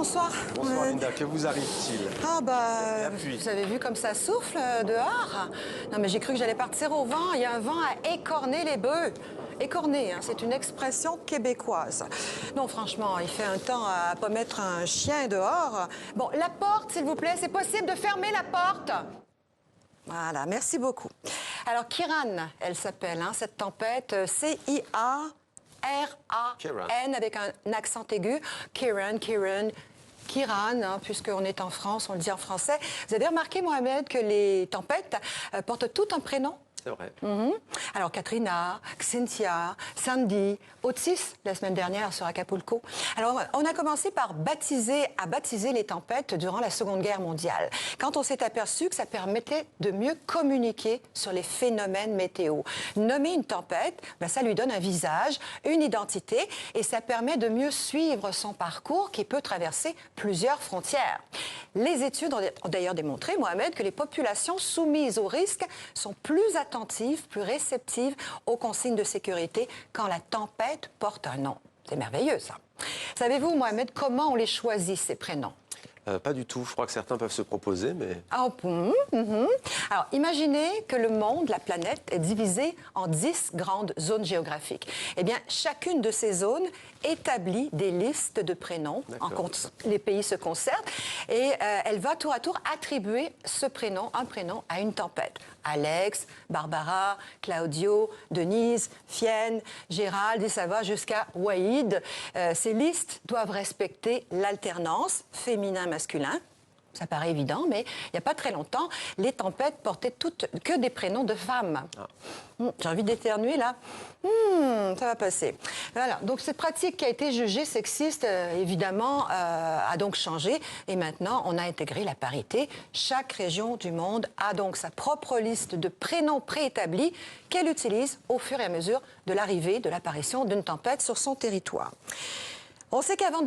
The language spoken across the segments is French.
bonsoir. Bonsoir Linda, que vous arrive-t-il? Ah vous avez vu comme ça souffle dehors? Non mais j'ai cru que j'allais partir au vent. Il y a un vent à écorner les bœufs. Écorner, hein, c'est une expression québécoise. Non, franchement, il fait un temps à pas mettre un chien dehors. Bon, la porte, s'il vous plaît, c'est possible de fermer la porte? Voilà, merci beaucoup. Alors, Kiran, elle s'appelle, hein, cette tempête, C-I-A-R-A-N, avec un accent aigu. Kiran, hein, puisqu'on est en France, on le dit en français. Vous avez remarqué, Mohamed, que les tempêtes portent tout un prénom? C'est vrai. Alors, Katrina, Cynthia, Sandy, Otis, la semaine dernière sur Acapulco. Alors, on a commencé par baptiser les tempêtes durant la Seconde Guerre mondiale, quand on s'est aperçu que ça permettait de mieux communiquer sur les phénomènes météo. Nommer une tempête, ça lui donne un visage, une identité, et ça permet de mieux suivre son parcours qui peut traverser plusieurs frontières. Les études ont d'ailleurs démontré, Mohamed, que les populations soumises au risque sont plus attentives, plus réceptives aux consignes de sécurité quand la tempête porte un nom. C'est merveilleux, ça. Savez-vous, Mohamed, comment on les choisit, ces prénoms? Pas du tout. Je crois que certains peuvent se proposer, mais... Alors, imaginez que le monde, la planète, est divisé en 10 grandes zones géographiques. Eh bien, chacune de ces zones établit des listes de prénoms. Les pays se concertent et elle va tour à tour attribuer un prénom à une tempête. Alex, Barbara, Claudio, Denise, Fienne, Gérald, et ça va jusqu'à Waïd. Ces listes doivent respecter l'alternance féminin-masculin. Ça paraît évident, mais il n'y a pas très longtemps, les tempêtes portaient toutes que des prénoms de femmes. J'ai envie d'éternuer, là. Ça va passer. Voilà. Donc, cette pratique qui a été jugée sexiste, évidemment, a donc changé. Et maintenant, on a intégré la parité. Chaque région du monde a donc sa propre liste de prénoms préétablis qu'elle utilise au fur et à mesure de l'arrivée, de l'apparition d'une tempête sur son territoire. On sait qu'avant de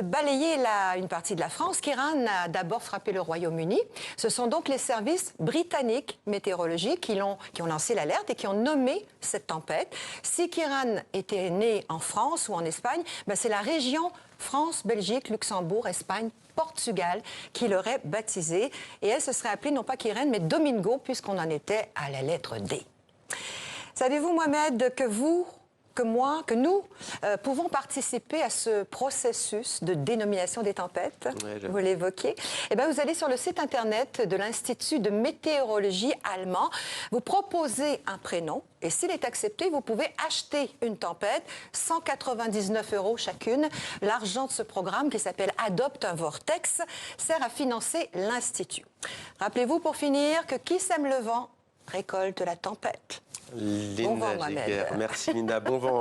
balayer une partie de la France, Kiran a d'abord frappé le Royaume-Uni. Ce sont donc les services britanniques météorologiques qui ont lancé l'alerte et qui ont nommé cette tempête. Si Kiran était né en France ou en Espagne, c'est la région France, Belgique, Luxembourg, Espagne, Portugal qui l'aurait baptisée. Et elle se serait appelée non pas Kiran, mais Domingo, puisqu'on en était à la lettre D. Savez-vous, Mohamed, que nous pouvons participer à ce processus de dénomination des tempêtes? Vous l'évoquiez. Eh bien, vous allez sur le site Internet de l'Institut de météorologie allemand. Vous proposez un prénom et s'il est accepté, vous pouvez acheter une tempête, 199 € chacune. L'argent de ce programme, qui s'appelle Adopte un vortex, sert à financer l'Institut. Rappelez-vous, pour finir, que qui sème le vent récolte la tempête. Linda Giguère. Merci Linda, bon vent.